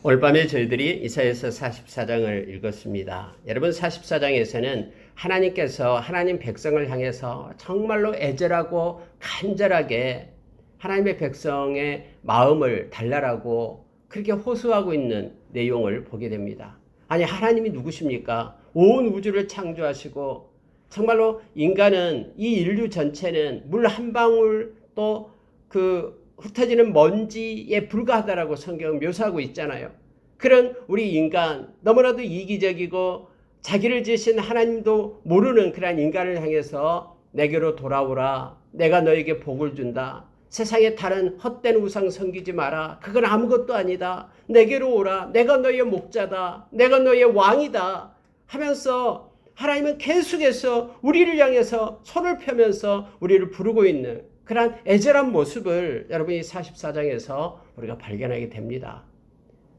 오늘 밤에 저희들이 이사야서 44장을 읽었습니다. 여러분 44장에서는 하나님께서 하나님 백성을 향해서 정말로 애절하고 간절하게 하나님의 백성의 마음을 달래라고 그렇게 호소하고 있는 내용을 보게 됩니다. 아니 하나님이 누구십니까? 온 우주를 창조하시고 정말로 인간은 이 인류 전체는 물 한 방울 또 흩어지는 먼지에 불과하다라고 성경은 묘사하고 있잖아요. 그런 우리 인간 너무나도 이기적이고 자기를 지으신 하나님도 모르는 그런 인간을 향해서 내게로 돌아오라. 내가 너에게 복을 준다. 세상에 다른 헛된 우상 섬기지 마라. 그건 아무것도 아니다. 내게로 오라. 내가 너의 목자다. 내가 너의 왕이다. 하면서 하나님은 계속해서 우리를 향해서 손을 펴면서 우리를 부르고 있는 그런 애절한 모습을 여러분이 44장에서 우리가 발견하게 됩니다.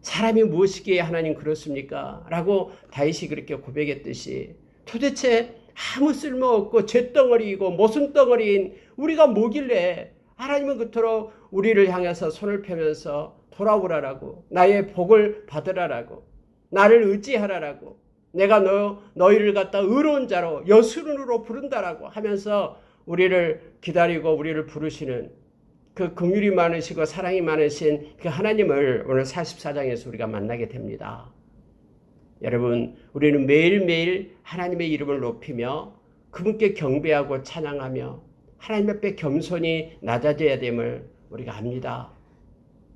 사람이 무엇이기에 하나님 그렇습니까? 라고 다윗이 그렇게 고백했듯이 도대체 아무 쓸모없고 쇳덩어리이고 모순덩어리인 우리가 뭐길래 하나님은 그토록 우리를 향해서 손을 펴면서 돌아오라라고 나의 복을 받으라라고 나를 의지하라라고 내가 너희를 갖다 의로운 자로 여수른으로 부른다라고 하면서 우리를 기다리고 우리를 부르시는 그 긍휼이 많으시고 사랑이 많으신 그 하나님을 오늘 44장에서 우리가 만나게 됩니다. 여러분 우리는 매일매일 하나님의 이름을 높이며 그분께 경배하고 찬양하며 하나님 앞에 겸손히 낮아져야 됨을 우리가 압니다.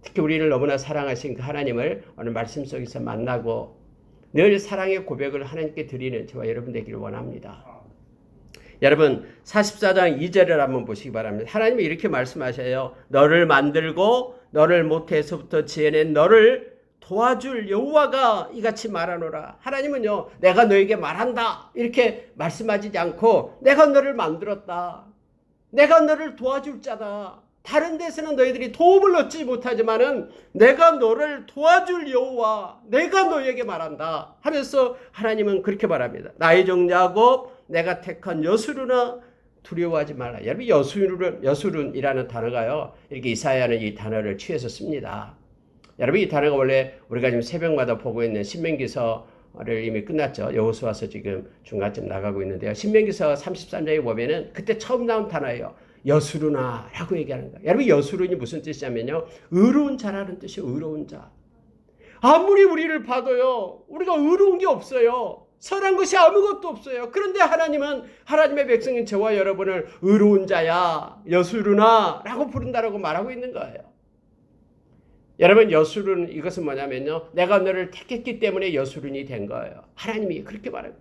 특히 우리를 너무나 사랑하신 그 하나님을 오늘 말씀 속에서 만나고 늘 사랑의 고백을 하나님께 드리는 저와 여러분 되기를 원합니다. 여러분 44장 2절을 한번 보시기 바랍니다. 하나님이 이렇게 말씀하셔요. 너를 만들고 너를 모태에서부터 지어낸 너를 도와줄 여호와가 이같이 말하노라. 하나님은요 내가 너에게 말한다 이렇게 말씀하지 않고 내가 너를 만들었다. 내가 너를 도와줄 자다. 다른 데서는 너희들이 도움을 얻지 못하지만은 내가 너를 도와줄 여호와 내가 너에게 말한다 하면서 하나님은 그렇게 말합니다. 나의 종 야곱 내가 택한 여수르나 두려워하지 말라. 여러분 여수른이라는 단어가요 이렇게 이사야는 이 단어를 취해서 씁니다. 여러분 이 단어가 원래 우리가 지금 새벽마다 보고 있는 신명기서를 이미 끝났죠. 여호수아서 지금 중간쯤 나가고 있는데요. 신명기서 33장에 보면은 그때 처음 나온 단어예요. 여수르나 라고 얘기하는 거예요. 여러분 여수른이 무슨 뜻이냐면요 의로운 자라는 뜻이에요. 의로운 자. 아무리 우리를 봐도요 우리가 의로운 게 없어요. 선한 것이 아무것도 없어요. 그런데 하나님은 하나님의 백성인 저와 여러분을 의로운 자야 여수르나 라고 부른다라고 말하고 있는 거예요. 여러분 여수른 이것은 뭐냐면요 내가 너를 택했기 때문에 여수른이 된 거예요. 하나님이 그렇게 말해요.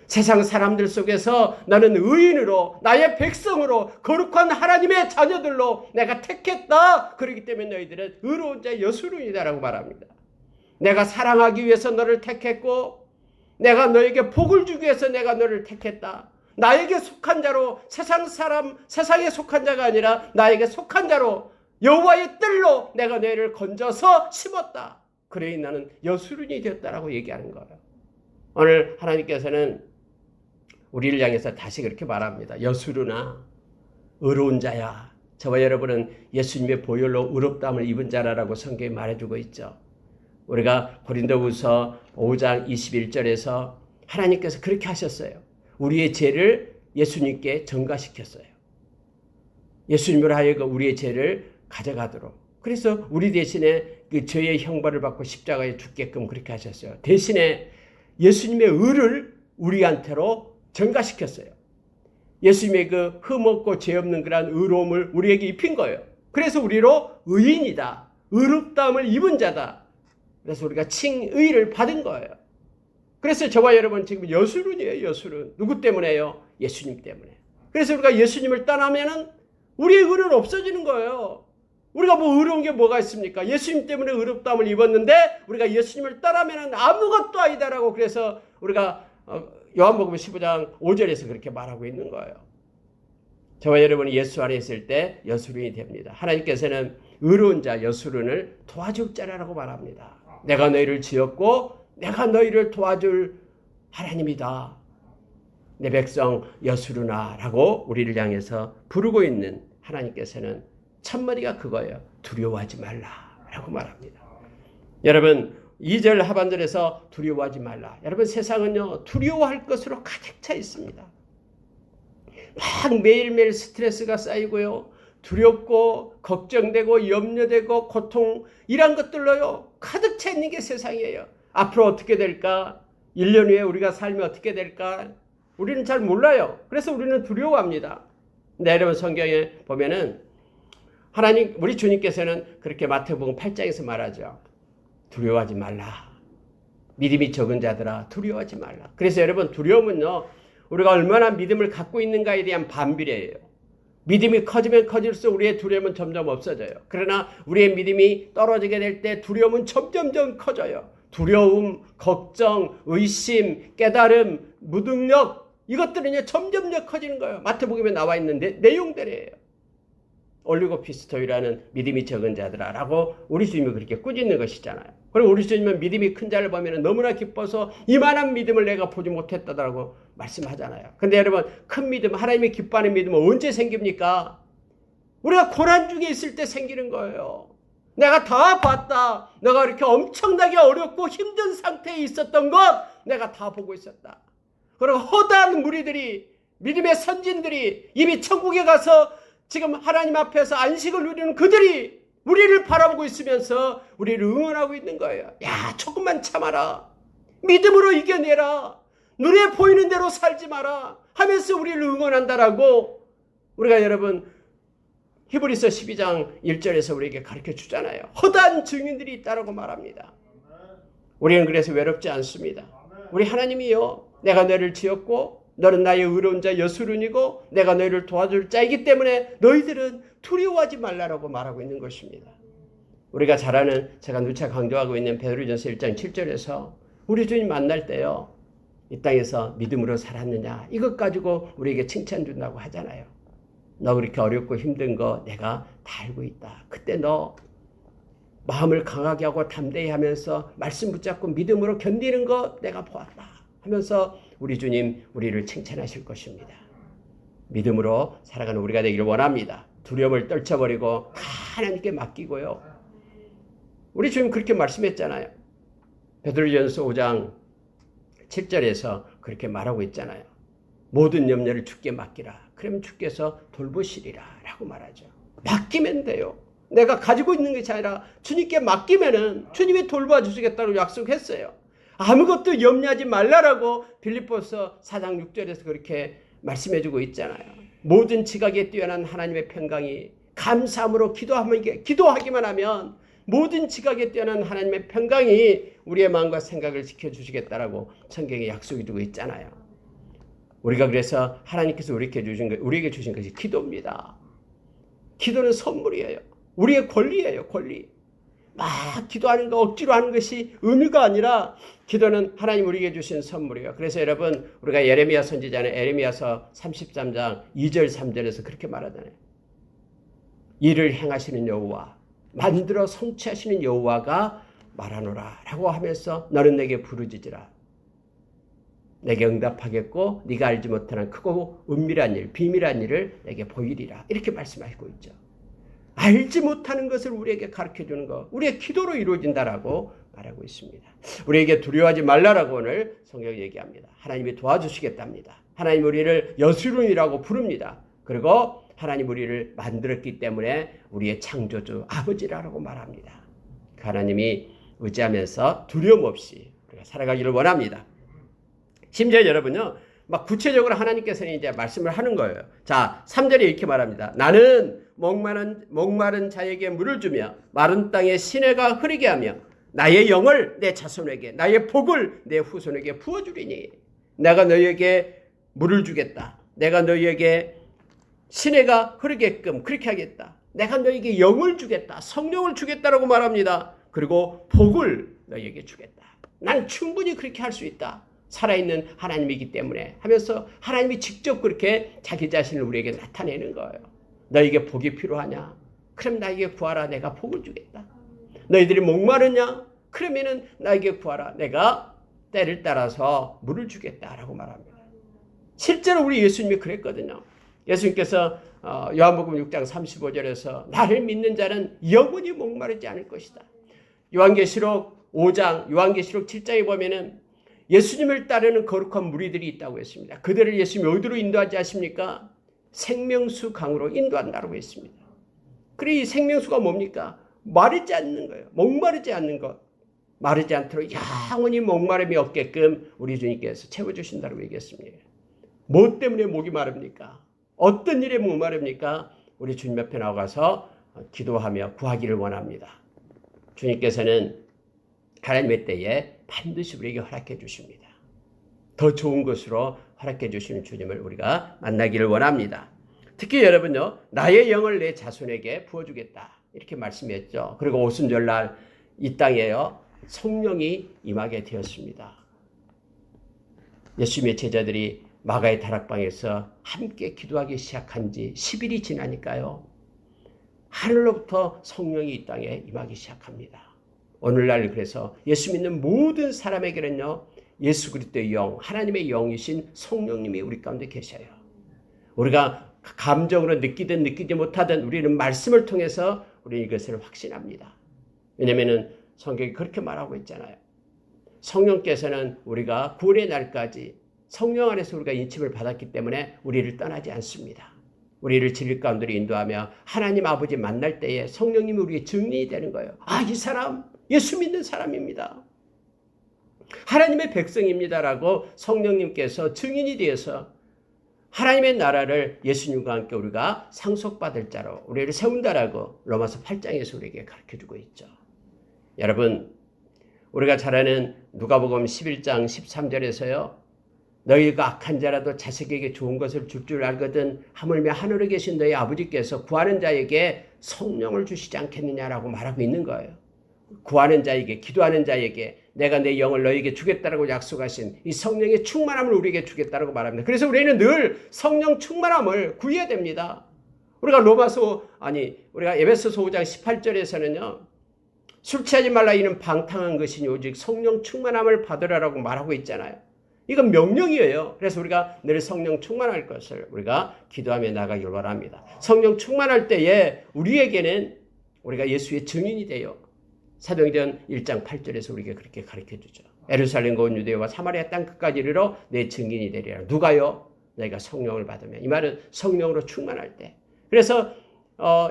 세상 사람들 속에서 너는 의인으로 나의 백성으로 거룩한 하나님의 자녀들로 내가 택했다. 그렇기 때문에 너희들은 의로운 자 여수른이다라고 말합니다. 내가 사랑하기 위해서 너를 택했고 내가 너에게 복을 주기 위해서 내가 너를 택했다. 나에게 속한 자로 세상에 속한 자가 아니라 나에게 속한 자로 여호와의 뜰로 내가 너희를 건져서 심었다. 그래 나는 여수른이 되었다라고 얘기하는 거예요. 오늘 하나님께서는 우리를 향해서 다시 그렇게 말합니다. 여수르나 의로운 자야. 저와 여러분은 예수님의 보혈로 의롭다함을 입은 자라고 성경이 말해주고 있죠. 우리가 고린도후서 5장 21절에서 하나님께서 그렇게 하셨어요. 우리의 죄를 예수님께 전가시켰어요. 예수님으로 하여금 우리의 죄를 가져가도록. 그래서 우리 대신에 그 죄의 형벌을 받고 십자가에 죽게끔 그렇게 하셨어요. 대신에 예수님의 의를 우리한테로 전가시켰어요. 예수님의 그 흠없고 죄 없는 그런 의로움을 우리에게 입힌 거예요. 그래서 우리로 의인이다. 의롭다함을 입은 자다. 그래서 우리가 칭의를 받은 거예요. 그래서 저와 여러분 지금 여수른이에요. 여수른. 누구 때문에요? 예수님 때문에. 그래서 우리가 예수님을 떠나면은 우리의 의는 없어지는 거예요. 우리가 뭐 의로운 게 뭐가 있습니까? 예수님 때문에 의롭다함을 입었는데 우리가 예수님을 떠나면은 아무것도 아니다라고 그래서 우리가 요한복음 15장 5절에서 그렇게 말하고 있는 거예요. 저와 여러분이 예수 안에 있을 때 여수른이 됩니다. 하나님께서는 의로운 자 여수른을 도와줄 자라고 말합니다. 내가 너희를 지었고 내가 너희를 도와줄 하나님이다. 내 백성 여수르나 라고 우리를 향해서 부르고 있는 하나님께서는 첫머리가 그거예요. 두려워하지 말라 라고 말합니다. 여러분 2절 하반절에서 두려워하지 말라. 여러분 세상은요 두려워할 것으로 가득 차 있습니다. 막 매일매일 스트레스가 쌓이고요. 두렵고 걱정되고 염려되고 고통 이런 것들로요 가득 차 있는 게 세상이에요. 앞으로 어떻게 될까? 1년 후에 우리가 살면 어떻게 될까? 우리는 잘 몰라요. 그래서 우리는 두려워합니다. 근데 여러분 성경에 보면은 하나님 우리 주님께서는 그렇게 마태복음 8장에서 말하죠. 두려워하지 말라. 믿음이 적은 자들아 두려워하지 말라. 그래서 여러분 두려움은요 우리가 얼마나 믿음을 갖고 있는가에 대한 반비례예요. 믿음이 커지면 커질수록 우리의 두려움은 점점 없어져요. 그러나 우리의 믿음이 떨어지게 될 때 두려움은 점점점 커져요. 두려움, 걱정, 의심, 깨달음, 무능력 이것들은 점점점 커지는 거예요. 마태복음에 나와 있는 내용들이에요. 올리고피스토이라는 믿음이 적은 자들아라고 우리 주님이 그렇게 꾸짖는 것이잖아요. 그리고 우리 주님은 믿음이 큰 자를 보면 너무나 기뻐서 이만한 믿음을 내가 보지 못했다라고 말씀하잖아요. 근데 여러분 큰 믿음, 하나님이 기뻐하는 믿음은 언제 생깁니까? 우리가 고난 중에 있을 때 생기는 거예요. 내가 다 봤다. 내가 이렇게 엄청나게 어렵고 힘든 상태에 있었던 것 내가 다 보고 있었다. 그리고 허다한 무리들이 믿음의 선진들이 이미 천국에 가서 지금 하나님 앞에서 안식을 누리는 그들이 우리를 바라보고 있으면서 우리를 응원하고 있는 거예요. 야, 조금만 참아라. 믿음으로 이겨내라. 눈에 보이는 대로 살지 마라. 하면서 우리를 응원한다라고 우리가 여러분 히브리서 12장 1절에서 우리에게 가르쳐 주잖아요. 허다한 증인들이 있다라고 말합니다. 우리는 그래서 외롭지 않습니다. 우리 하나님이요. 내가 너를 지었고 너는 나의 의로운 자 여수룬이고 내가 너희를 도와줄 자이기 때문에 너희들은 두려워하지 말라라고 말하고 있는 것입니다. 우리가 잘 아는 제가 누차 강조하고 있는 베드로전서 1장 7절에서 우리 주님 만날 때요. 이 땅에서 믿음으로 살았느냐 이것 가지고 우리에게 칭찬 준다고 하잖아요. 너 그렇게 어렵고 힘든 거 내가 다 알고 있다. 그때 너 마음을 강하게 하고 담대히 하면서 말씀 붙잡고 믿음으로 견디는 거 내가 보았다 하면서 우리 주님 우리를 칭찬하실 것입니다. 믿음으로 살아가는 우리가 되기를 원합니다. 두려움을 떨쳐버리고 하나님께 맡기고요. 우리 주님 그렇게 말씀했잖아요. 베드로전서 5장 7절에서 그렇게 말하고 있잖아요. 모든 염려를 주께 맡기라. 그러면 주께서 돌보시리라 라고 말하죠. 맡기면 돼요. 내가 가지고 있는 것이 아니라 주님께 맡기면은 주님이 돌봐 주시겠다고 약속했어요. 아무것도 염려하지 말라라고 빌립보서 4장 6절에서 그렇게 말씀해주고 있잖아요. 모든 지각에 뛰어난 하나님의 평강이 감사함으로 기도하기만 하면 모든 지각에 뛰어난 하나님의 평강이 우리의 마음과 생각을 지켜주시겠다라고 성경에 약속이 두고 있잖아요. 우리가 그래서 하나님께서 우리에게 주신 것이 기도입니다. 기도는 선물이에요. 우리의 권리예요. 권리. 막 기도하는 거 억지로 하는 것이 의미가 아니라 기도는 하나님 우리에게 주신 선물이에요. 그래서 여러분 우리가 예레미야 선지자는 에레미야서 33장 2절 3절에서 그렇게 말하잖아요. 일을 행하시는 여호와 만들어 성취하시는 여호와가 말하노라 라고 하면서 너는 내게 부르짖으라. 내게 응답하겠고 네가 알지 못하는 크고 은밀한 일, 비밀한 일을 내게 보이리라. 이렇게 말씀하시고 있죠. 알지 못하는 것을 우리에게 가르쳐주는 것, 우리의 기도로 이루어진다라고 말하고 있습니다. 우리에게 두려워하지 말라라고 오늘 성경이 얘기합니다. 하나님이 도와주시겠답니다. 하나님 우리를 여수룬이라고 부릅니다. 그리고 하나님 우리를 만들었기 때문에 우리의 창조주 아버지라고 말합니다. 하나님이 의지하면서 두려움 없이 우리가 살아가기를 원합니다. 심지어 여러분요, 막 구체적으로 하나님께서는 이제 말씀을 하는 거예요. 자, 3절에 이렇게 말합니다. 나는 목마른 자에게 물을 주며 마른 땅에 시내가 흐르게 하며 나의 영을 내 자손에게 나의 복을 내 후손에게 부어주리니 내가 너희에게 물을 주겠다. 내가 너희에게 시내가 흐르게끔 그렇게 하겠다. 내가 너희에게 영을 주겠다. 성령을 주겠다라고 말합니다. 그리고 복을 너희에게 주겠다. 난 충분히 그렇게 할 수 있다. 살아있는 하나님이기 때문에 하면서 하나님이 직접 그렇게 자기 자신을 우리에게 나타내는 거예요. 너에게 복이 필요하냐? 그럼 나에게 구하라. 내가 복을 주겠다. 너희들이 목마르냐? 그러면은 나에게 구하라. 내가 때를 따라서 물을 주겠다라고 말합니다. 실제로 우리 예수님이 그랬거든요. 예수님께서 요한복음 6장 35절에서 나를 믿는 자는 영원히 목마르지 않을 것이다. 요한계시록 5장, 요한계시록 7장에 보면은 예수님을 따르는 거룩한 무리들이 있다고 했습니다. 그들을 예수님이 어디로 인도하지 않습니까? 생명수 강으로 인도한다고 했습니다. 그래 이 생명수가 뭡니까? 마르지 않는 거예요. 목마르지 않는 것. 마르지 않도록 영원히 목마름이 없게끔 우리 주님께서 채워주신다고 얘기했습니다. 뭐 때문에 목이 마릅니까? 어떤 일에 목마릅니까? 우리 주님 앞에 나가서 기도하며 구하기를 원합니다. 주님께서는 하나님의 때에 반드시 우리에게 허락해 주십니다. 더 좋은 것으로 허락해 주시는 주님을 우리가 만나기를 원합니다. 특히 여러분요, 나의 영을 내 자손에게 부어주겠다 이렇게 말씀했죠. 그리고 오순절날 이 땅에요 성령이 임하게 되었습니다. 예수님의 제자들이 마가의 다락방에서 함께 기도하기 시작한 지 10일이 지나니까요 하늘로부터 성령이 이 땅에 임하기 시작합니다. 오늘날 그래서 예수 믿는 모든 사람에게는요 예수 그리스도의 영, 하나님의 영이신 성령님이 우리 가운데 계셔요. 우리가 감정으로 느끼든 느끼지 못하든 우리는 말씀을 통해서 우리는 이것을 확신합니다. 왜냐하면 성경이 그렇게 말하고 있잖아요. 성령께서는 우리가 구원의 날까지 성령 안에서 우리가 인침을 받았기 때문에 우리를 떠나지 않습니다. 우리를 진리 가운데로 인도하며 하나님 아버지 만날 때에 성령님이 우리의 증인이 되는 거예요. 아, 이 사람 예수 믿는 사람입니다. 하나님의 백성입니다라고 성령님께서 증인이 되어서 하나님의 나라를 예수님과 함께 우리가 상속받을 자로 우리를 세운다라고 로마서 8장에서 우리에게 가르쳐주고 있죠. 여러분, 우리가 잘 아는 누가복음 11장 13절에서요. 너희가 악한 자라도 자식에게 좋은 것을 줄 줄 알거든 하물며 하늘에 계신 너희 아버지께서 구하는 자에게 성령을 주시지 않겠느냐라고 말하고 있는 거예요. 구하는 자에게, 기도하는 자에게 내가 내 영을 너희에게 주겠다라고 약속하신 이 성령의 충만함을 우리에게 주겠다라고 말합니다. 그래서 우리는 늘 성령 충만함을 구해야 됩니다. 우리가 우리가 에베소서 5장 18절에서는요. 술 취하지 말라 이는 방탕한 것이니 오직 성령 충만함을 받으라라고 말하고 있잖아요. 이건 명령이에요. 그래서 우리가 늘 성령 충만할 것을 우리가 기도하며 나가기를 원합니다. 성령 충만할 때에 우리에게는 우리가 예수의 증인이 돼요. 사도행전 1장 8절에서 우리에게 그렇게 가르쳐주죠. 예루살렘과 온 유대와 사마리아 땅 끝까지 이르러 내 증인이 되리라. 누가요? 너희가 성령을 받으면. 이 말은 성령으로 충만할 때. 그래서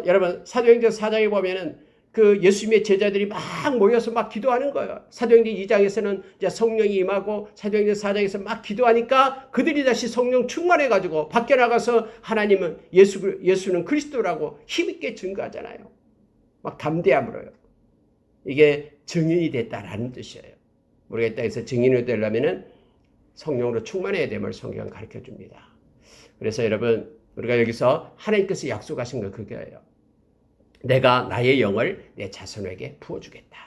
여러분 사도행전 4장에 보면은 그 예수님의 제자들이 막 모여서 막 기도하는 거예요. 사도행전 2장에서는 이제 성령이 임하고 사도행전 4장에서 막 기도하니까 그들이 다시 성령 충만해가지고 밖에 나가서 하나님은 예수는 그리스도라고 힘있게 증거하잖아요. 막 담대함으로요. 이게 증인이 됐다라는 뜻이에요. 우리가 이 땅에서 증인이 되려면은 성령으로 충만해야 됨을 성경은 가르쳐 줍니다. 그래서 여러분 우리가 여기서 하나님께서 약속하신 거 그거예요. 내가 나의 영을 내 자손에게 부어주겠다.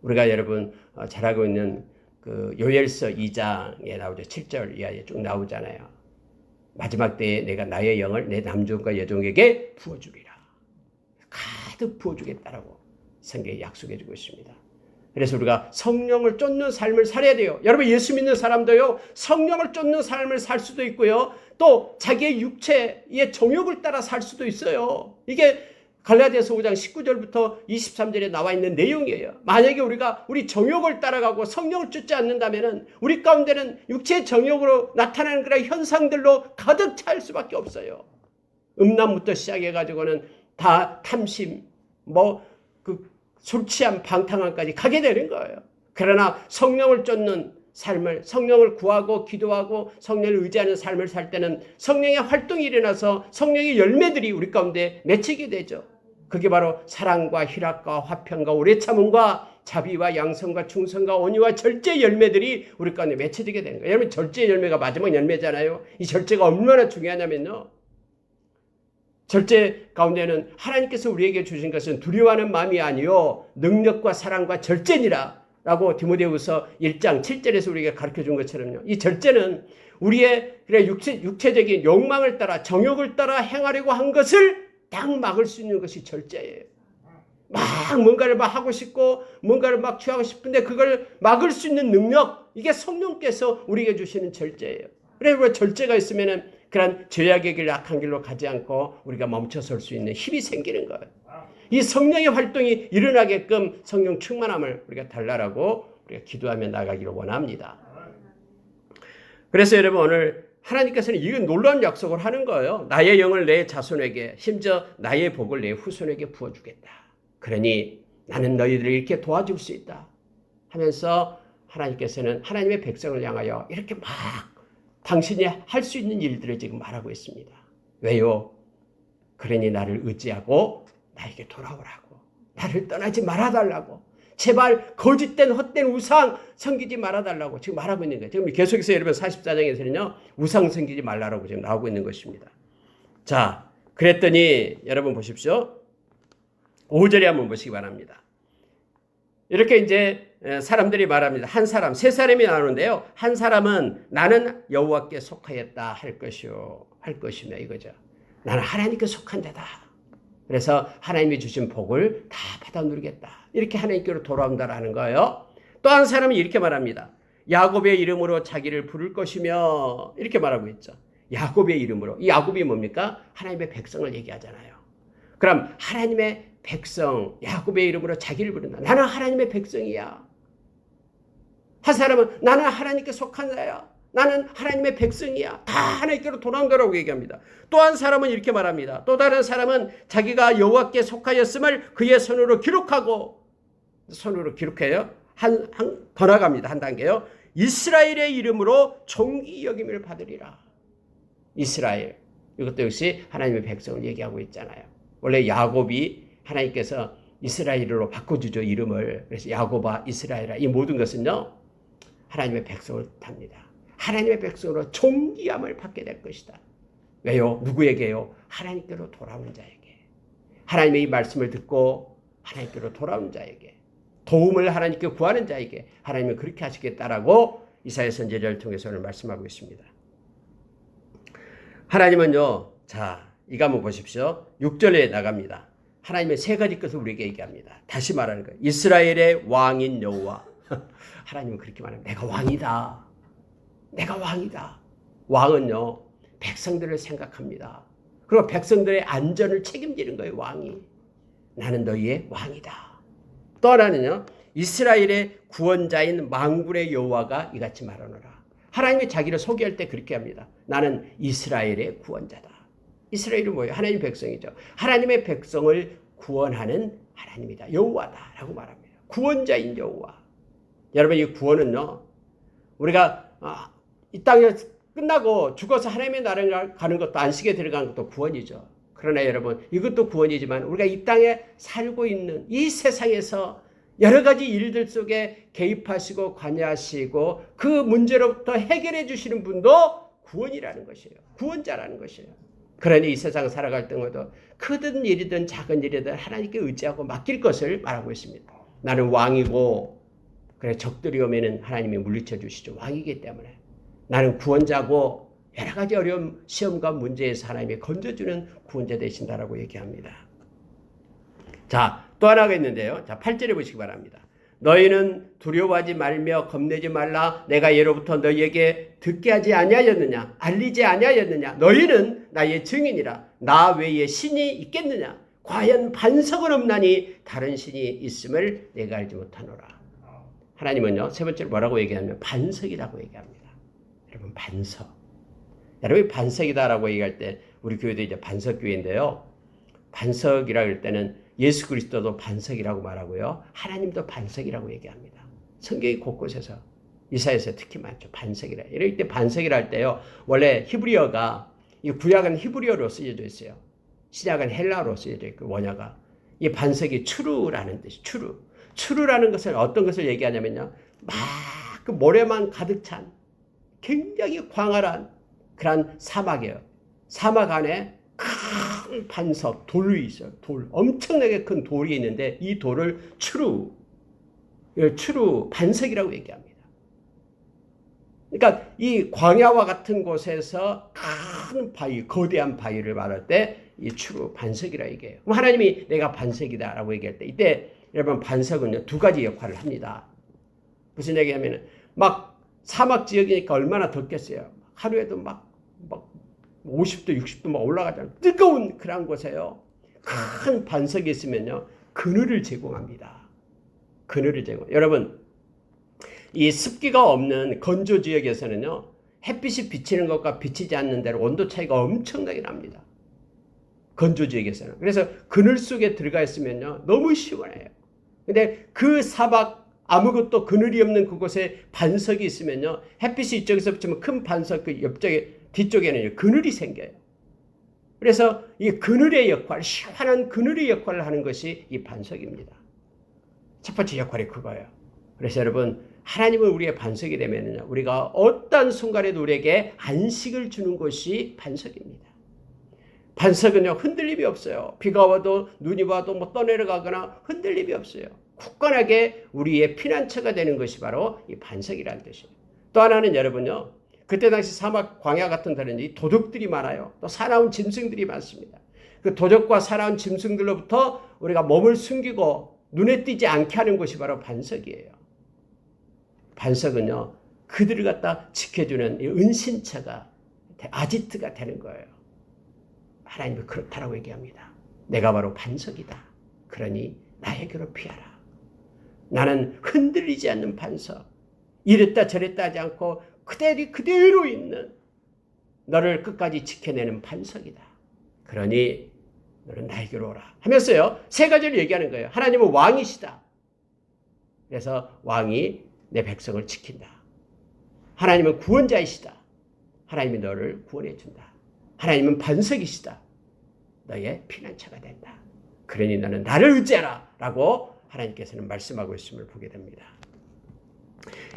우리가 여러분 잘 알고 있는 그 요엘서 2장에 나오죠. 7절 이하에 쭉 나오잖아요. 마지막 때에 내가 나의 영을 내 남종과 여종에게 부어주리라. 가득 부어주겠다라고 성경에 약속해주고 있습니다. 그래서 우리가 성령을 쫓는 삶을 살아야 돼요. 여러분 예수 믿는 사람도요. 성령을 쫓는 삶을 살 수도 있고요. 또 자기의 육체의 정욕을 따라 살 수도 있어요. 이게 갈라디아서 5장 19절부터 23절에 나와 있는 내용이에요. 만약에 우리가 우리 정욕을 따라가고 성령을 쫓지 않는다면 우리 가운데는 육체의 정욕으로 나타나는 그런 현상들로 가득 찰 수밖에 없어요. 음란부터 시작해가지고는 다 탐심, 술 취함, 방탕함까지 가게 되는 거예요. 그러나 성령을 쫓는 삶을, 성령을 구하고 기도하고 성령을 의지하는 삶을 살 때는 성령의 활동이 일어나서 성령의 열매들이 우리 가운데 맺히게 되죠. 그게 바로 사랑과 희락과 화평과 오래 참음과 자비와 양성과 충성과 온유와 절제 열매들이 우리 가운데 맺혀지게 되는 거예요. 여러분 절제 열매가 마지막 열매잖아요. 이 절제가 얼마나 중요하냐면요. 절제 가운데는 하나님께서 우리에게 주신 것은 두려워하는 마음이 아니요 능력과 사랑과 절제니라 라고 디모데후서 1장 7절에서 우리에게 가르쳐준 것처럼요. 이 절제는 우리의 육체적인 욕망을 따라 정욕을 따라 행하려고 한 것을 딱 막을 수 있는 것이 절제예요. 막 뭔가를 막 하고 싶고 뭔가를 막 취하고 싶은데 그걸 막을 수 있는 능력, 이게 성령께서 우리에게 주시는 절제예요. 그래서 절제가 있으면 그런 죄악의 길, 악한 길로 가지 않고 우리가 멈춰설 수 있는 힘이 생기는 거예요. 이 성령의 활동이 일어나게끔 성령 충만함을 우리가 달라라고 우리가 기도하며 나가기를 원합니다. 그래서 여러분 오늘 하나님께서는 이건 놀라운 약속을 하는 거예요. 나의 영을 내 자손에게, 심지어 나의 복을 내 후손에게 부어주겠다. 그러니 나는 너희들을 이렇게 도와줄 수 있다 하면서 하나님께서는 하나님의 백성을 향하여 이렇게 막 당신이 할 수 있는 일들을 지금 말하고 있습니다. 왜요? 그러니 나를 의지하고 나에게 돌아오라고. 나를 떠나지 말아달라고. 제발 거짓된 헛된 우상 섬기지 말아달라고 지금 말하고 있는 거예요. 지금 계속해서 여러분 44장에서는요. 우상 섬기지 말라고 지금 나오고 있는 것입니다. 자, 그랬더니 여러분 보십시오. 5절에 한번 보시기 바랍니다. 이렇게 이제 사람들이 말합니다. 한 사람, 세 사람이 나오는데요. 한 사람은 나는 여호와께 속하였다 할 것이며 이거죠. 나는 하나님께 속한 자다. 그래서 하나님이 주신 복을 다 받아 누리겠다. 이렇게 하나님께로 돌아온다라는 거예요. 또 한 사람은 이렇게 말합니다. 야곱의 이름으로 자기를 부를 것이며 이렇게 말하고 있죠. 야곱의 이름으로. 이 야곱이 뭡니까? 하나님의 백성을 얘기하잖아요. 그럼 하나님의 백성, 야곱의 이름으로 자기를 부른다. 나는 하나님의 백성이야. 한 사람은 나는 하나님께 속한 자야. 나는 하나님의 백성이야. 다 하나님께로 돌아온다라고 얘기합니다. 또 한 사람은 이렇게 말합니다. 또 다른 사람은 자기가 여호와께 속하였음을 그의 손으로 기록하고, 손으로 기록해요. 더 나갑니다. 한 단계요. 이스라엘의 이름으로 존귀 여김을 받으리라. 이스라엘. 이것도 역시 하나님의 백성을 얘기하고 있잖아요. 원래 야곱이 하나님께서 이스라엘로 바꿔주죠. 이름을. 그래서 야곱아 이스라엘아. 이 모든 것은요. 하나님의 백성을 답니다. 하나님의 백성으로 존귀함을 받게 될 것이다. 왜요? 누구에게요? 하나님께로 돌아오는 자에게. 하나님의 이 말씀을 듣고 하나님께로 돌아오는 자에게. 도움을 하나님께 구하는 자에게 하나님은 그렇게 하시겠다라고 이사야 선지자를 통해서 오늘 말씀하고 있습니다. 하나님은요. 자, 이거 한번 보십시오. 6절에 나갑니다. 하나님의 세 가지 것을 우리에게 얘기합니다. 다시 말하는 거예요. 이스라엘의 왕인 여호와. 하나님은 그렇게 말합니다. 내가 왕이다. 내가 왕이다. 왕은요. 백성들을 생각합니다. 그리고 백성들의 안전을 책임지는 거예요. 왕이. 나는 너희의 왕이다. 또 하나는요. 이스라엘의 구원자인 만군의 여호와가 이같이 말하노라. 하나님이 자기를 소개할 때 그렇게 합니다. 나는 이스라엘의 구원자다. 이스라엘은 뭐예요? 하나님의 백성이죠. 하나님의 백성을 구원하는 하나님이다. 여호와다라고 말합니다. 구원자인 여호와. 여러분 이 구원은요. 우리가 이 땅에 끝나고 죽어서 하나님의 나라에 가는 것도 안식에 들어가는 것도 구원이죠. 그러나 여러분 이것도 구원이지만 우리가 이 땅에 살고 있는 이 세상에서 여러 가지 일들 속에 개입하시고 관여하시고 그 문제로부터 해결해 주시는 분도 구원이라는 것이에요. 구원자라는 것이에요. 그러니 이 세상 살아갈 때마다 크든 일이든 작은 일이든 하나님께 의지하고 맡길 것을 말하고 있습니다. 나는 왕이고 그래 적들이 오면은 하나님이 물리쳐 주시죠. 왕이기 때문에. 나는 구원자고 여러 가지 어려움, 시험과 문제에서 하나님이 건져주는 구원자 되신다라고 얘기합니다. 자, 또 하나가 있는데요. 자, 8절에 보시기 바랍니다. 너희는 두려워하지 말며 겁내지 말라. 내가 예로부터 너희에게 듣게 하지 아니하였느냐? 알리지 아니하였느냐? 너희는 나의 증인이라. 나 외에 신이 있겠느냐? 과연 반석은 없나니 다른 신이 있음을 내가 알지 못하노라. 하나님은요. 세 번째로 뭐라고 얘기하면 반석이라고 얘기합니다. 여러분 반석. 여러분 반석이다라고 얘기할 때 우리 교회도 이제 반석교회인데요. 반석이라고 할 때는 예수 그리스도도 반석이라고 말하고요. 하나님도 반석이라고 얘기합니다. 성경이 곳곳에서 이사야서 특히 많죠. 반석이라. 이럴 때 반석이라 할 때요. 원래 히브리어가 이 구약은 히브리어로 쓰여져 있어요. 신약은 헬라어로 쓰여져 있고 원어가. 이 반석이 추루라는 뜻이 추루. 추루라는 것은 어떤 것을 얘기하냐면요. 막 그 모래만 가득 찬 굉장히 광활한 그런 사막이에요. 사막 안에 큰 반석, 돌이 있어요. 돌. 엄청나게 큰 돌이 있는데 이 돌을 추루, 반석이라고 얘기합니다. 그러니까 이 광야와 같은 곳에서 큰 바위, 거대한 바위를 말할 때 이 추루, 반석이라 얘기해요. 그럼 하나님이 내가 반석이다라고 얘기할 때 이때 여러분 반석은요, 두 가지 역할을 합니다. 무슨 얘기하면은 막 사막 지역이니까 얼마나 덥겠어요. 하루에도 막 50도 60도 막 올라가잖아요. 뜨거운 그런 곳에요. 큰 반석이 있으면요. 그늘을 제공합니다. 그늘을 제공. 여러분, 이 습기가 없는 건조 지역에서는요. 햇빛이 비치는 것과 비치지 않는 대로 온도 차이가 엄청나게 납니다. 건조 지역에서는. 그래서 그늘 속에 들어가 있으면요. 너무 시원해요. 근데 그 사막 아무것도 그늘이 없는 그곳에 반석이 있으면요. 햇빛이 이쪽에서 비치면 큰 반석 그 옆쪽에 뒤쪽에는 그늘이 생겨요. 그래서 이 그늘의 역할, 시원한 그늘의 역할을 하는 것이 이 반석입니다. 첫 번째 역할이 그거예요. 그래서 여러분, 하나님은 우리의 반석이 되면요. 우리가 어떤 순간에도 우리에게 안식을 주는 것이 반석입니다. 반석은요, 흔들림이 없어요. 비가 와도 눈이 와도 뭐 떠내려가거나 흔들림이 없어요. 굳건하게 우리의 피난처가 되는 것이 바로 이 반석이라는 뜻이에요. 또 하나는 여러분요, 그때 당시 사막 광야 같은 데는 이 도적들이 많아요. 또 사나운 짐승들이 많습니다. 그 도적과 사나운 짐승들로부터 우리가 몸을 숨기고 눈에 띄지 않게 하는 것이 바로 반석이에요. 반석은요, 그들을 갖다 지켜주는 이 은신처가, 아지트가 되는 거예요. 하나님이 그렇다라고 얘기합니다. 내가 바로 반석이다. 그러니 나에게로 피하라. 나는 흔들리지 않는 반석. 이랬다 저랬다 하지 않고 그대로 있는 너를 끝까지 지켜내는 반석이다. 그러니 너는 나에게로 오라. 하면서요. 세 가지를 얘기하는 거예요. 하나님은 왕이시다. 그래서 왕이 내 백성을 지킨다. 하나님은 구원자이시다. 하나님이 너를 구원해 준다. 하나님은 반석이시다. 너의 피난처가 된다. 그러니 너는 나를 의지하라. 라고 하나님께서는 말씀하고 있음을 보게 됩니다.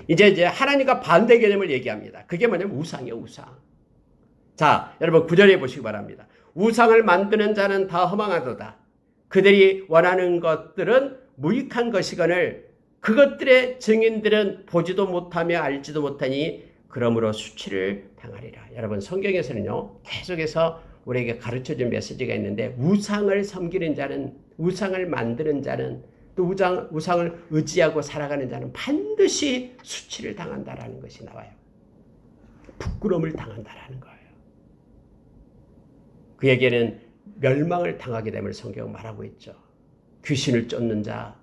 이제 하나님과 반대 개념을 얘기합니다. 그게 뭐냐면 우상이에요. 우상. 자, 여러분 9절에 보시기 바랍니다. 우상을 만드는 자는 다 허망하도다. 그들이 원하는 것들은 무익한 것이거늘 그것들의 증인들은 보지도 못하며 알지도 못하니 그러므로 수치를 당하리라. 여러분 성경에서는요. 계속해서 우리에게 가르쳐준 메시지가 있는데 우상을 섬기는 자는, 우상을 만드는 자는, 또 우상을 의지하고 살아가는 자는 반드시 수치를 당한다라는 것이 나와요. 부끄러움을 당한다라는 거예요. 그에게는 멸망을 당하게 됨을 성경은 말하고 있죠. 귀신을 쫓는 자,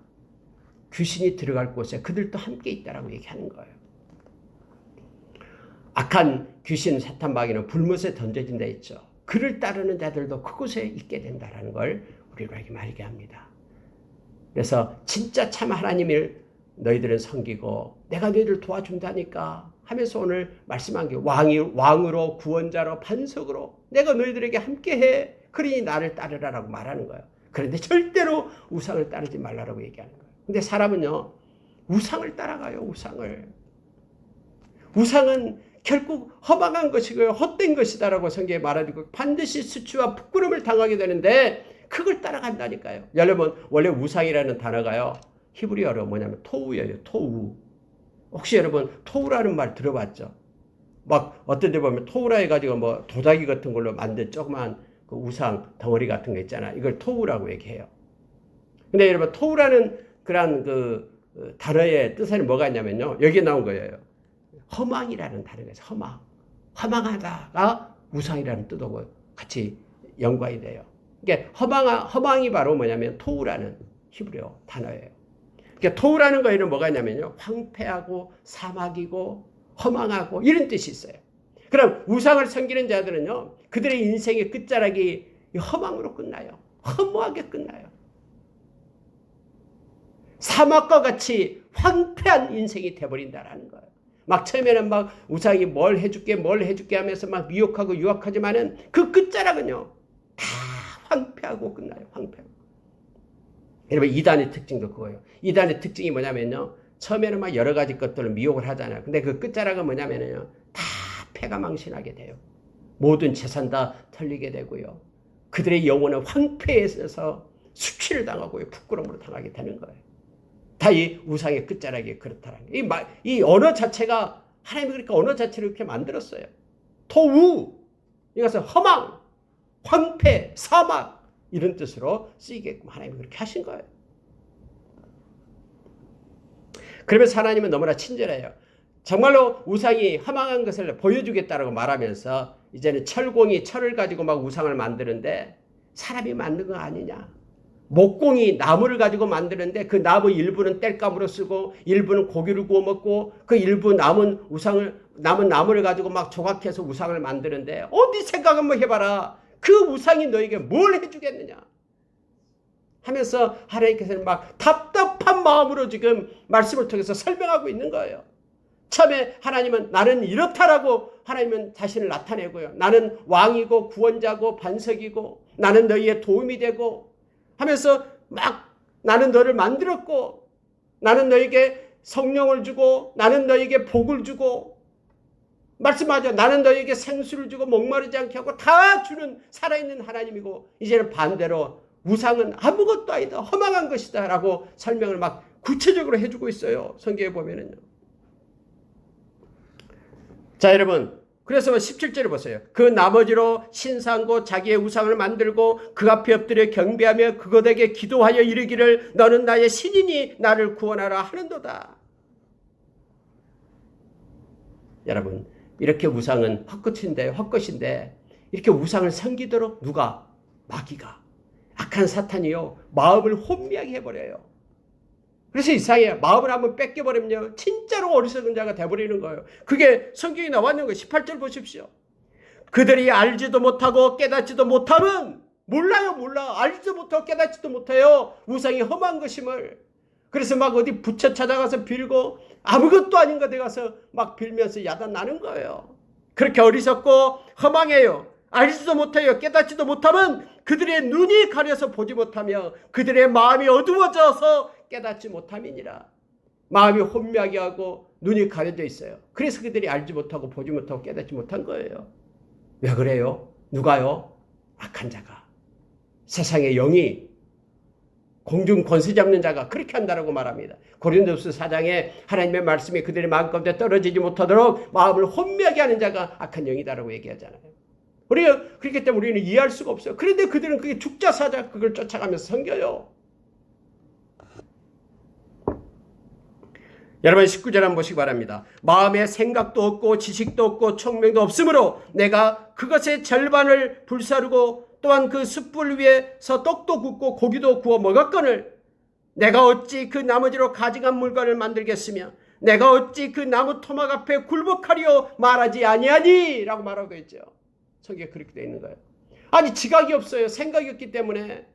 귀신이 들어갈 곳에 그들도 함께 있다라고 얘기하는 거예요. 악한 귀신 사탄 마귀는 불못에 던져진다 했죠. 그를 따르는 자들도 그곳에 있게 된다라는 걸 우리에게 말하게 합니다. 그래서 진짜 참 하나님을 너희들은 섬기고 내가 너희들 도와준다니까 하면서 오늘 말씀한 게 왕으로 구원자로 반석으로 내가 너희들에게 함께해. 그러니 나를 따르라라고 말하는 거예요. 그런데 절대로 우상을 따르지 말라라고 얘기하는 거예요. 근데 사람은요. 우상을 따라가요. 우상은 결국 허망한 것이고요. 헛된 것이다라고 성경에 말하고 반드시 수치와 부끄러움을 당하게 되는데 그걸 따라간다니까요. 여러분 원래 우상이라는 단어가요. 히브리어로 뭐냐면 토우예요. 토우. 혹시 여러분 토우라는 말 들어봤죠? 막 어떤 데 보면 토우라 해가지고 뭐 도자기 같은 걸로 만든 조그만 그 우상 덩어리 같은 거 있잖아. 이걸 토우라고 얘기해요. 근데 여러분 토우라는 그런 그 단어의 뜻은 뭐가 있냐면요. 여기에 나온 거예요. 허망이라는 단어가 있어요. 허망하다가 우상이라는 뜻하고 같이 연관이 돼요. 그러니까 허망이 바로 뭐냐면 토우라는 히브리어 단어예요. 그러니까 토우라는 거에는 뭐가 있냐면요. 황폐하고 사막이고 허망하고 이런 뜻이 있어요. 그럼 우상을 섬기는 자들은요. 그들의 인생의 끝자락이 허망으로 끝나요. 허무하게 끝나요. 사막과 같이 황폐한 인생이 돼버린다라는 거예요. 막 처음에는 막 우상이 뭘 해줄게 하면서 막 미혹하고 유혹하지만은 그 끝자락은요. 다 황폐하고 끝나요. 황폐하고. 여러분 이단의 특징도 그거예요. 이단의 특징이 뭐냐면요. 처음에는 막 여러 가지 것들을 미혹을 하잖아요. 근데 그 끝자락은 뭐냐면요. 다 패가 망신하게 돼요. 모든 재산 다 털리게 되고요. 그들의 영혼은 황폐해서 수치를 당하고요. 부끄러움으로 당하게 되는 거예요. 다 이 우상의 끝자락이 그렇다라는 거예요. 이 언어 자체가 하나님이 그러니까 언어 자체를 이렇게 만들었어요. 토우 이것은 허망, 황폐, 사막 이런 뜻으로 쓰이게끔 하나님이 그렇게 하신 거예요. 그러면서 하나님은 너무나 친절해요. 정말로 우상이 허망한 것을 보여주겠다라고 말하면서 이제는 철공이 철을 가지고 막 우상을 만드는데 사람이 만든 거 아니냐. 목공이 나무를 가지고 만드는데 그 나무 일부는 땔감으로 쓰고 일부는 고기를 구워 먹고 그 일부 남은 나무를 가지고 막 조각해서 우상을 만드는데 어디 생각 한번 해봐라. 그 우상이 너에게 뭘 해주겠느냐 하면서 하나님께서는 막 답답한 마음으로 지금 말씀을 통해서 설명하고 있는 거예요. 처음에 하나님은 나는 이렇다라고 하나님은 자신을 나타내고요. 나는 왕이고 구원자고 반석이고 나는 너희의 도움이 되고 하면서 막 나는 너를 만들었고 나는 너에게 성령을 주고 나는 너에게 복을 주고 말씀하죠. 나는 너에게 생수를 주고 목마르지 않게 하고 다 주는 살아있는 하나님이고 이제는 반대로 우상은 아무것도 아니다. 허망한 것이다 라고 설명을 막 구체적으로 해주고 있어요. 성경에 보면은요. 자 여러분 그래서 17절을 보세요. 그 나머지로 신상고 자기의 우상을 만들고 그 앞에 엎드려 경배하며 그것에게 기도하여 이르기를 너는 나의 신이니 나를 구원하라 하는도다. 여러분 이렇게 우상은 헛것인데 이렇게 우상을 섬기도록 누가? 마귀가 악한 사탄이요 마음을 혼미하게 해버려요. 그래서 이상해요. 마음을 한번 뺏겨버리면요 진짜로 어리석은 자가 돼버리는 거예요. 그게 성경에 나와 있는 거예요. 18절 보십시오. 그들이 알지도 못하고 깨닫지도 못하면 몰라. 알지도 못하고 깨닫지도 못해요. 우상이 험한 것임을. 그래서 막 어디 부처 찾아가서 빌고 아무것도 아닌 것에 가서 막 빌면서 야단나는 거예요. 그렇게 어리석고 허망해요. 알지도 못해요. 깨닫지도 못하면 그들의 눈이 가려서 보지 못하며 그들의 마음이 어두워져서 깨닫지 못함이니라. 마음이 혼미하게 하고 눈이 가려져 있어요. 그래서 그들이 알지 못하고 보지 못하고 깨닫지 못한 거예요. 왜 그래요? 누가요? 악한 자가. 세상의 영이 공중 권세 잡는 자가 그렇게 한다라고 말합니다. 고린도후서 4장에 하나님의 말씀이 그들의 마음 가운데 떨어지지 못하도록 마음을 혼미하게 하는 자가 악한 영이다라고 얘기하잖아요. 우리가 그렇기 때문에 우리는 이해할 수가 없어요. 그런데 그들은 그게 죽자사자 그걸 쫓아가면서 섬겨요. 여러분 19절 한번 보시기 바랍니다. 마음에 생각도 없고 지식도 없고 총명도 없으므로 내가 그것의 절반을 불사르고 또한 그 숯불 위에서 떡도 굽고 고기도 구워 먹었거늘 내가 어찌 그 나머지로 가증한 물건을 만들겠으며 내가 어찌 그 나무 토막 앞에 굴복하리요 말하지 아니하니 라고 말하고 있죠. 성경에 그렇게 되어 있는 거예요. 아니 지각이 없어요. 생각이 없기 때문에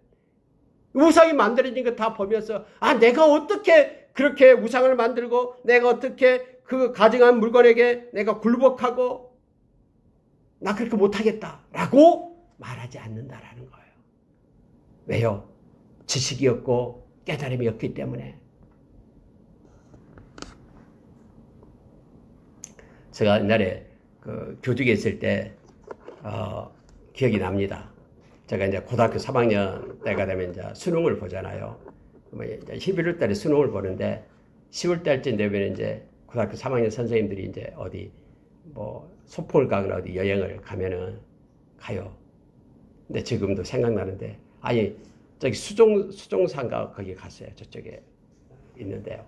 우상이 만들어진 거 다 보면서 내가 어떻게 그렇게 우상을 만들고 내가 어떻게 그 가증한 물건에게 내가 굴복하고 나 그렇게 못하겠다라고 말하지 않는다라는 거예요. 왜요? 지식이 없고 깨달음이 없기 때문에. 제가 옛날에 그 교직에 있을 때 기억이 납니다. 제가 이제 고등학교 3학년 때가 되면 이제 수능을 보잖아요. 이제 11월 달에 수능을 보는데 10월 달쯤 되면 이제 고등학교 3학년 선생님들이 이제 어디 뭐 소풍을 가거나 어디 여행을 가면은 가요. 근데 지금도 생각나는데 아니 저기 수종산가 거기 갔어요. 저쪽에 있는데요.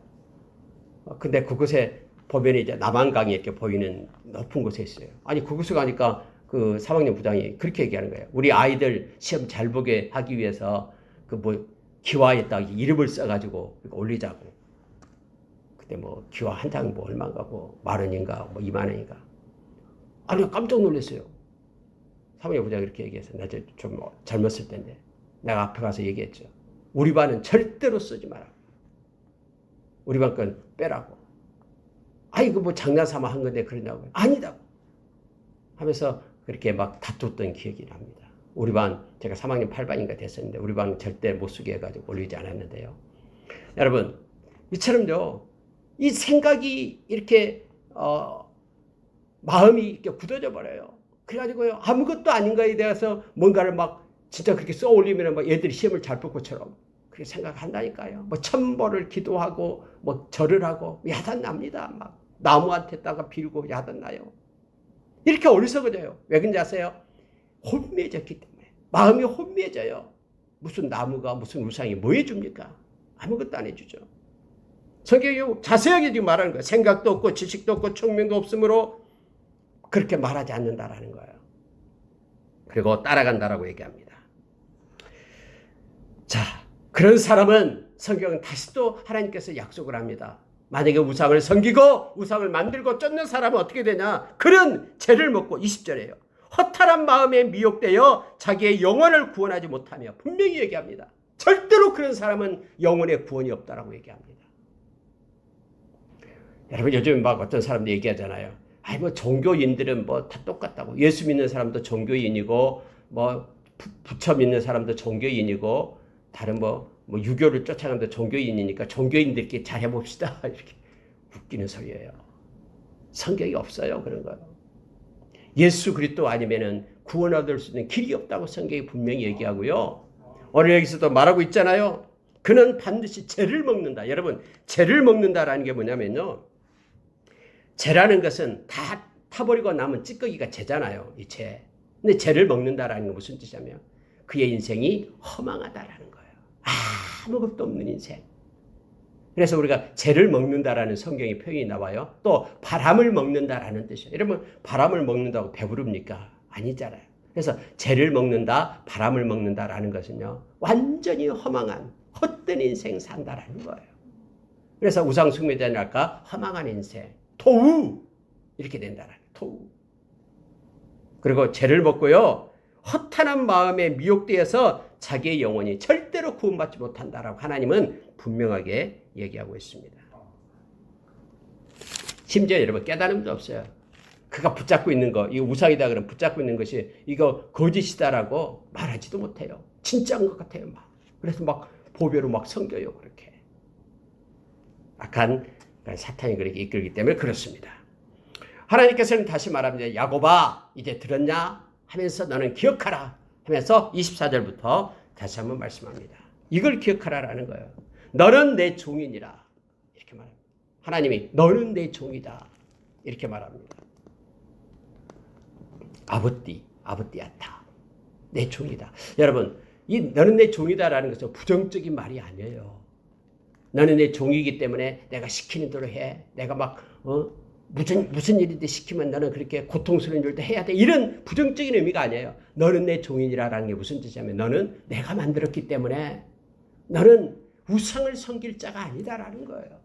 근데 그곳에 보면 이제 남한강이 이렇게 보이는 높은 곳에 있어요. 아니 그곳에 가니까 그 3학년 부장이 그렇게 얘기하는 거예요. 우리 아이들 시험 잘 보게 하기 위해서 그 뭐 기와에다 이름을 써가지고 올리자고. 그때 뭐 기와 한 장 뭐 얼마인가 뭐 10,000원인가 뭐 20,000원인가. 아니 깜짝 놀랐어요. 3학년 부장이 이렇게 얘기해서 나 좀 젊었을 때인데 내가 앞에 가서 얘기했죠. 우리 반은 절대로 쓰지 마라. 우리 반 건 빼라고. 이거 뭐 장난삼아 한 건데 그러냐고. 아니다고. 하면서 그렇게 막 다퉜던 기억이 납니다. 우리 반 제가 3학년 8반인가 됐었는데 우리 반 절대 못 쓰게 해가지고 올리지 않았는데요. 여러분 이처럼요. 이 생각이 이렇게 마음이 이렇게 굳어져 버려요. 그래가지고요 아무것도 아닌 거에 대해서 뭔가를 막 진짜 그렇게 써 올리면 막 얘들이 시험을 잘 볼 것처럼 그렇게 생각한다니까요. 뭐 천벌을 기도하고 뭐 절을 하고 야단 납니다. 막 나무한테다가 빌고 야단 나요. 이렇게 어리석어져요. 왜 그런지 아세요? 혼미해졌기 때문에. 마음이 혼미해져요. 무슨 나무가 무슨 우상이 뭐 해줍니까? 아무것도 안 해주죠. 성경이 자세하게 지금 말하는 거예요. 생각도 없고 지식도 없고 총명도 없으므로 그렇게 말하지 않는다라는 거예요. 그리고 따라간다라고 얘기합니다. 자, 그런 사람은 성경은 다시 또 하나님께서 약속을 합니다. 만약에 우상을 섬기고 우상을 만들고 쫓는 사람은 어떻게 되냐? 그런 죄를 먹고 20절에요. 허탈한 마음에 미혹되어 자기의 영혼을 구원하지 못하며 분명히 얘기합니다. 절대로 그런 사람은 영혼의 구원이 없다라고 얘기합니다. 여러분 요즘 막 어떤 사람들 얘기하잖아요. 아이 뭐 종교인들은 뭐 다 똑같다고. 예수 믿는 사람도 종교인이고 뭐 부처 믿는 사람도 종교인이고 다른 뭐 유교를 쫓아가는 종교인이니까 종교인들끼리 잘해봅시다. 이렇게 웃기는 소리예요. 성경이 없어요. 그런 거. 예수 그리스도 아니면은 구원 얻을 수 있는 길이 없다고 성경이 분명히 얘기하고요. 오늘 여기서도 말하고 있잖아요. 그는 반드시 죄를 먹는다. 여러분 죄를 먹는다라는 게 뭐냐면요. 죄라는 것은 다 타버리고 남은 찌꺼기가 죄잖아요. 이 죄. 근데 죄를 먹는다라는 건 무슨 뜻이냐면 그의 인생이 허망하다라는 거예요. 아무것도 없는 인생. 그래서 우리가 죄를 먹는다라는 성경의 표현이 나와요. 또 바람을 먹는다라는 뜻이에요. 여러분 바람을 먹는다고 배부릅니까? 아니잖아요. 그래서 죄를 먹는다, 바람을 먹는다라는 것은요. 완전히 허망한 헛된 인생 산다라는 거예요. 그래서 우상 숭배자는 아까 허망한 인생, 토우 이렇게 된다라는 거예요. 토우. 그리고 죄를 먹고요. 허탄한 마음에 미혹되어서 자기의 영혼이 절대로 구원받지 못한다라고 하나님은 분명하게 얘기하고 있습니다. 심지어 여러분 깨달음도 없어요. 그가 붙잡고 있는 거, 이거 우상이다 그러면 붙잡고 있는 것이 이거 거짓이다라고 말하지도 못해요. 진짜인 것 같아요. 막. 그래서 막 보배로 막 섬겨요. 그렇게. 악한 사탄이 그렇게 이끌기 때문에 그렇습니다. 하나님께서는 다시 말합니다. 야곱아 이제 들었냐? 하면서 너는 기억하라 하면서 24절부터 다시 한번 말씀합니다. 이걸 기억하라라는 거예요. 너는 내 종이니라 이렇게 말합니다. 하나님이 너는 내 종이다 이렇게 말합니다. 아버띠아타 내 종이다. 여러분 이 너는 내 종이다라는 것은 부정적인 말이 아니에요. 너는 내 종이기 때문에 내가 시키는 대로 해. 내가 막 무슨 일인데 시키면 너는 그렇게 고통스러운 일도 해야 돼. 이런 부정적인 의미가 아니에요. 너는 내 종이라는 게 무슨 뜻이냐면 너는 내가 만들었기 때문에 너는 우상을 섬길 자가 아니다라는 거예요.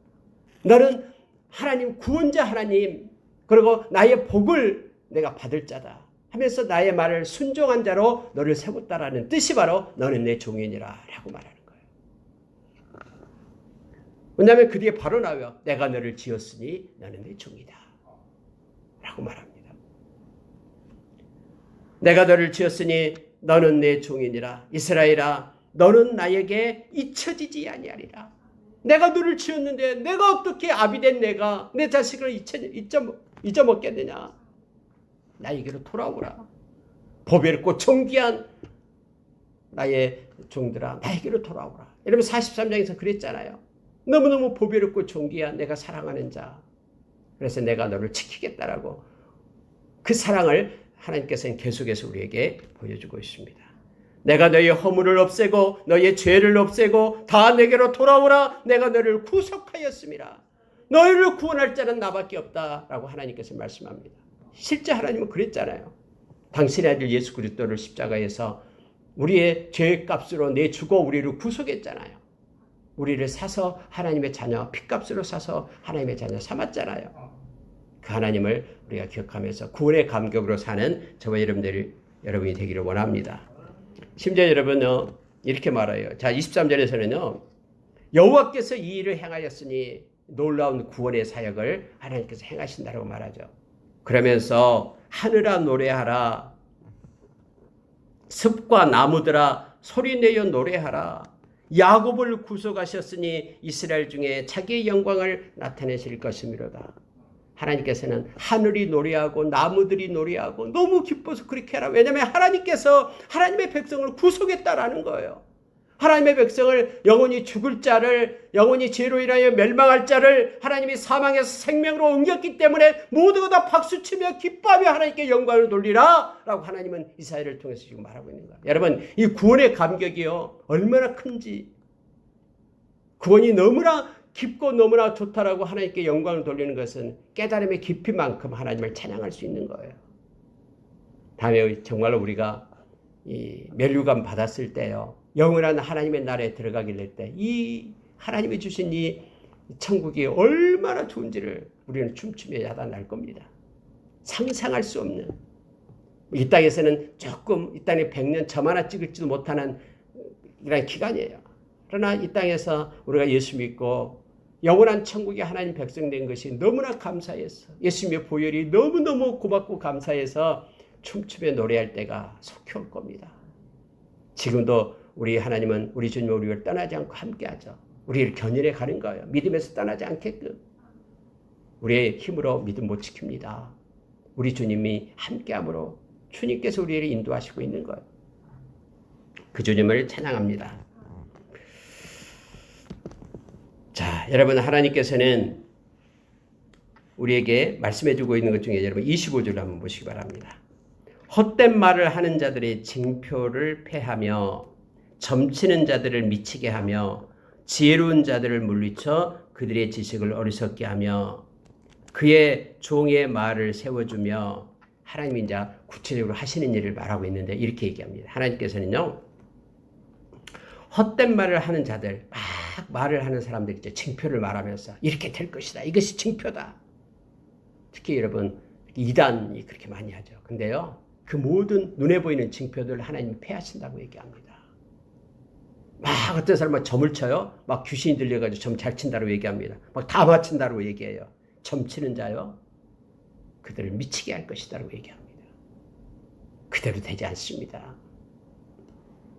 너는 하나님 구원자 하나님 그리고 나의 복을 내가 받을 자다 하면서 나의 말을 순종한 자로 너를 세웠다라는 뜻이 바로 너는 내 종이니라 라고 말하는 거예요. 왜냐하면 그 뒤에 바로 나와요. 내가 너를 지었으니 너는 내 종이다 라고 말합니다. 내가 너를 지었으니 너는 내 종이니라. 이스라엘아 너는 나에게 잊혀지지 아니하리라. 내가 너를 지었는데 내가 어떻게 아비된 내가 내 자식을 잊어먹겠느냐. 나에게로 돌아오라. 보배롭고 존귀한 나의 종들아 나에게로 돌아오라. 여러분 43장에서 그랬잖아요. 너무너무 보배롭고 존귀한 내가 사랑하는 자. 그래서 내가 너를 지키겠다라고 그 사랑을 하나님께서는 계속해서 우리에게 보여주고 있습니다. 내가 너의 허물을 없애고 너의 죄를 없애고 다 내게로 돌아오라. 내가 너를 구속하였음이라. 너희를 구원할 자는 나밖에 없다라고 하나님께서 말씀합니다. 실제 하나님은 그랬잖아요. 당신의 아들 예수 그리스도를 십자가에서 우리의 죄의 값으로 내주고 우리를 구속했잖아요. 우리를 사서 하나님의 자녀, 핏값으로 사서 하나님의 자녀 삼았잖아요. 그 하나님을 우리가 기억하면서 구원의 감격으로 사는 저와 여러분이 되기를 원합니다. 심지어 여러분은 이렇게 말해요. 자, 23절에서는요. 여호와께서 이 일을 행하였으니 놀라운 구원의 사역을 하나님께서 행하신다고 말하죠. 그러면서 하늘아 노래하라. 습과 나무들아 소리내어 노래하라. 야곱을 구속하셨으니 이스라엘 중에 자기의 영광을 나타내실 것이미로다. 하나님께서는 하늘이 노래하고 나무들이 노래하고 너무 기뻐서 그렇게 하라. 왜냐하면 하나님께서 하나님의 백성을 구속했다라는 거예요. 하나님의 백성을 영원히 죽을 자를 영원히 죄로 인하여 멸망할 자를 하나님이 사망에서 생명으로 옮겼기 때문에 모두가 다 박수치며 기뻐하며 하나님께 영광을 돌리라 라고 하나님은 이사야를 통해서 지금 말하고 있는 거예요. 여러분 이 구원의 감격이요 얼마나 큰지 구원이 너무나 깊고 너무나 좋다라고 하나님께 영광을 돌리는 것은 깨달음의 깊이만큼 하나님을 찬양할 수 있는 거예요. 다음에 정말로 우리가 이 면류관 받았을 때요, 영원한 하나님의 나라에 들어가게 될 때 이 하나님이 주신 이 천국이 얼마나 좋은지를 우리는 춤추며 야단할 겁니다. 상상할 수 없는, 이 땅에서는 조금, 이 땅에 100년 점 하나 찍을지도 못하는 이런 기간이에요. 그러나 이 땅에서 우리가 예수 믿고 영원한 천국의 하나님 백성 된 것이 너무나 감사해서, 예수님의 보혈이 너무너무 고맙고 감사해서 춤추며 노래할 때가 속히 올 겁니다. 지금도 우리 하나님은 우리 주님은 우리를 떠나지 않고 함께하죠. 우리를 견인해 가는 거예요. 믿음에서 떠나지 않게끔. 우리의 힘으로 믿음 못 지킵니다. 우리 주님이 함께함으로 주님께서 우리를 인도하시고 있는 거예요. 그 주님을 찬양합니다. 자, 여러분, 하나님께서는 우리에게 말씀해주고 있는 것 중에 여러분 25절을 한번 보시기 바랍니다. 헛된 말을 하는 자들의 징표를 패하며 점치는 자들을 미치게 하며 지혜로운 자들을 물리쳐 그들의 지식을 어리석게 하며 그의 종의 말을 세워주며, 하나님이 이제 구체적으로 하시는 일을 말하고 있는데 이렇게 얘기합니다. 하나님께서는요, 헛된 말을 하는 자들, 막 말을 하는 사람들 있죠. 징표를 말하면서 이렇게 될 것이다. 이것이 징표다. 특히 여러분 이단이 그렇게 많이 하죠. 근데요, 그 모든 눈에 보이는 징표들을 하나님이 패하신다고 얘기합니다. 막 어떤 사람은 점을 쳐요. 막 귀신이 들려가지고 점 잘 친다고 얘기합니다. 막 다 맞춘다고 얘기해요. 점 치는 자요, 그들을 미치게 할 것이다라고 얘기합니다. 그대로 되지 않습니다.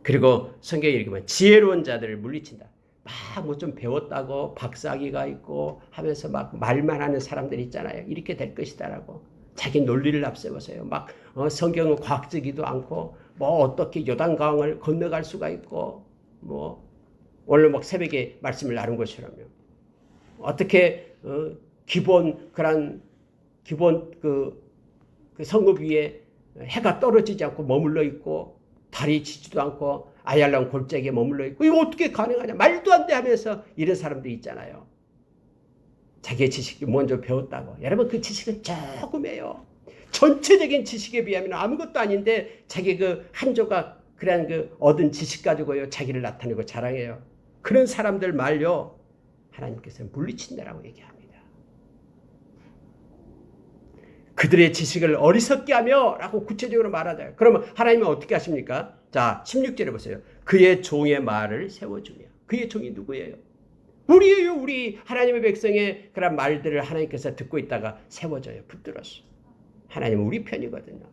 그리고 성경에 이렇게 보면 지혜로운 자들을 물리친다. 막 뭐 좀 배웠다고 박사학위가 있고 하면서 막 말만 하는 사람들 있잖아요. 이렇게 될 것이다라고 자기 논리를 앞세워서요. 막 성경은 과학적이도 않고 뭐 어떻게 요단강을 건너갈 수가 있고 뭐 오늘 막 새벽에 말씀을 나눈 것처럼요. 어떻게 기본 그 성읍 위에 해가 떨어지지 않고 머물러 있고 달이 지지도 않고 아얄란 골짜기에 머물러 있고 이거 어떻게 가능하냐, 말도 안 돼 하면서 이런 사람들이 있잖아요. 자기의 지식이 먼저 배웠다고. 여러분, 그 지식은 조금이에요. 전체적인 지식에 비하면 아무것도 아닌데 자기 그 한 조각 그런 그 얻은 지식 가지고요 자기를 나타내고 자랑해요. 그런 사람들 말요 하나님께서 물리친다라고 얘기합니다. 그들의 지식을 어리석게 하며 라고 구체적으로 말하잖아요. 그러면 하나님은 어떻게 하십니까? 자, 16절에 보세요. 그의 종의 말을 세워주며. 그의 종이 누구예요? 우리예요. 우리 하나님의 백성의 그런 말들을 하나님께서 듣고 있다가 세워줘요. 붙들어서. 하나님은 우리 편이거든요.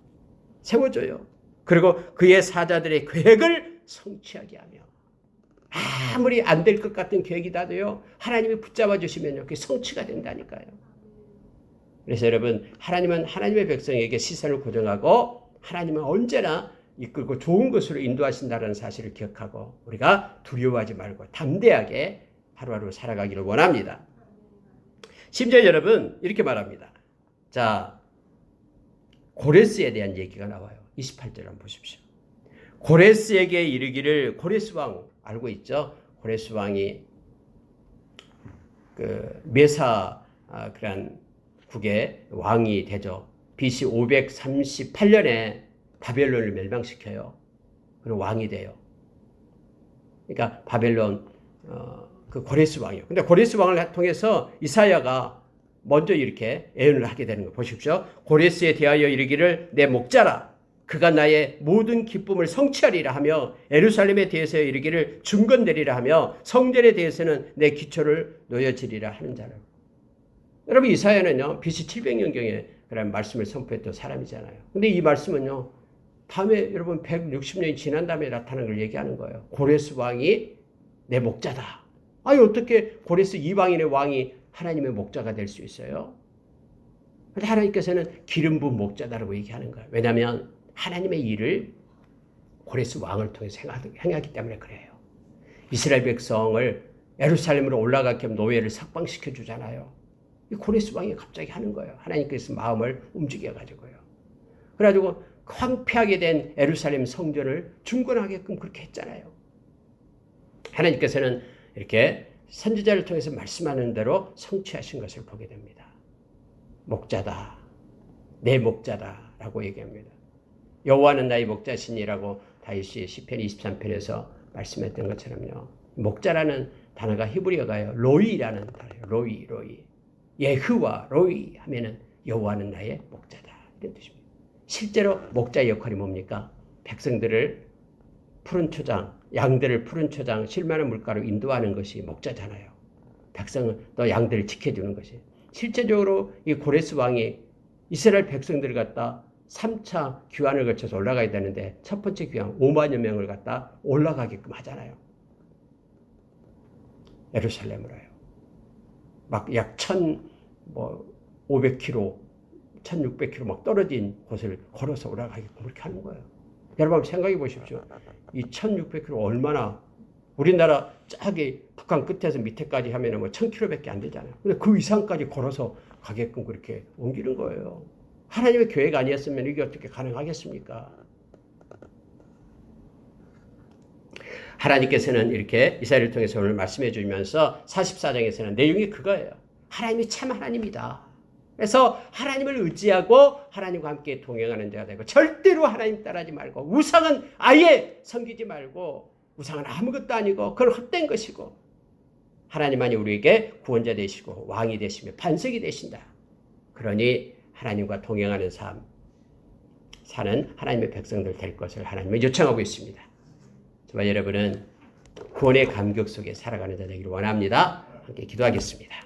세워줘요. 그리고 그의 사자들의 계획을 성취하게 하며, 아무리 안 될 것 같은 계획이라도요 하나님이 붙잡아 주시면요 그게 성취가 된다니까요. 그래서 여러분, 하나님은 하나님의 백성에게 시선을 고정하고 하나님은 언제나 이끌고 좋은 것으로 인도하신다는 사실을 기억하고 우리가 두려워하지 말고 담대하게 하루하루 살아가기를 원합니다. 심지어 여러분 이렇게 말합니다. 자, 고레스에 대한 얘기가 나와요. 28절 한번 보십시오. 고레스에게 이르기를, 고레스 왕 알고 있죠? 고레스 왕이 그 메사 그런 국의 왕이 되죠. BC 538년에 바벨론을 멸망시켜요. 그리고 왕이 돼요. 그러니까 바벨론 그 고레스 왕이요. 근데 고레스 왕을 통해서 이사야가 먼저 이렇게 예언을 하게 되는 거 보십시오. 고레스에 대하여 이르기를 내 목자라, 그가 나의 모든 기쁨을 성취하리라 하며 예루살렘에 대해서 이르기를 중건되리라 하며 성전에 대해서는 내 기초를 놓여지리라 하는 자라고. 여러분, 이사야는요 BC 700년경에 그런 말씀을 선포했던 사람이잖아요. 근데 이 말씀은요 다음에 여러분 160년이 지난 다음에 나타나는 걸 얘기하는 거예요. 고레스 왕이 내 목자다. 아니 어떻게 고레스 이방인의 왕이 하나님의 목자가 될 수 있어요? 근데 하나님께서는 기름 부은 목자다라고 얘기하는 거예요. 왜냐하면 하나님의 일을 고레스 왕을 통해서 행하기 때문에 그래요. 이스라엘 백성을 예루살렘으로 올라가게 하면 노예를 석방시켜 주잖아요. 이 고레스 왕이 갑자기 하는 거예요. 하나님께서 마음을 움직여가지고요. 그래가지고 황폐하게 된 예루살렘 성전을 중건하게끔 그렇게 했잖아요. 하나님께서는 이렇게 선지자를 통해서 말씀하는 대로 성취하신 것을 보게 됩니다. 목자다. 내 목자다라고 얘기합니다. 여호와는 나의 목자시니라고 다윗이 시편 23편에서 말씀했던 것처럼요. 목자라는 단어가 히브리어가요. 로이라는 단어예요. 로이. 예흐와 로이 하면은 여호와는 나의 목자다. 이런 뜻입니다. 실제로 목자의 역할이 뭡니까? 백성들을 푸른 초장, 양들을 푸른 초장, 쉴만한 물가로 인도하는 것이 목자잖아요. 백성은 또 양들을 지켜주는 것이. 실제적으로 이 고레스 왕이 이스라엘 백성들을 갖다 3차 귀환을 거쳐서 올라가야 되는데 첫 번째 귀환 5만여 명을 갖다 올라가게끔 하잖아요. 예루살렘으로요. 막 약 1,500km, 1,600km 막 떨어진 곳을 걸어서 올라가게끔 그렇게 하는 거예요. 여러분 생각해 보십시오. 이 1,600km 얼마나 우리나라 저기 북한 끝에서 밑에까지 하면은 뭐 1,000km밖에 안 되잖아요. 근데 그 이상까지 걸어서 가게끔 그렇게 옮기는 거예요. 하나님의 계획 아니었으면 이게 어떻게 가능하겠습니까? 하나님께서는 이렇게 이사야를 통해서 오늘 말씀해 주면서 44장에서는 내용이 그거예요. 하나님이 참 하나님이다. 그래서 하나님을 의지하고 하나님과 함께 동행하는 자가 되고 절대로 하나님 따라하지 말고 우상은 아예 섬기지 말고 우상은 아무것도 아니고 그건 헛된 것이고 하나님만이 우리에게 구원자 되시고 왕이 되시며 반석이 되신다. 그러니 하나님과 동행하는 삶 사는 하나님의 백성들 될 것을 하나님은 요청하고 있습니다. 저와 여러분은 구원의 감격 속에 살아가는 자 되기를 원합니다. 함께 기도하겠습니다.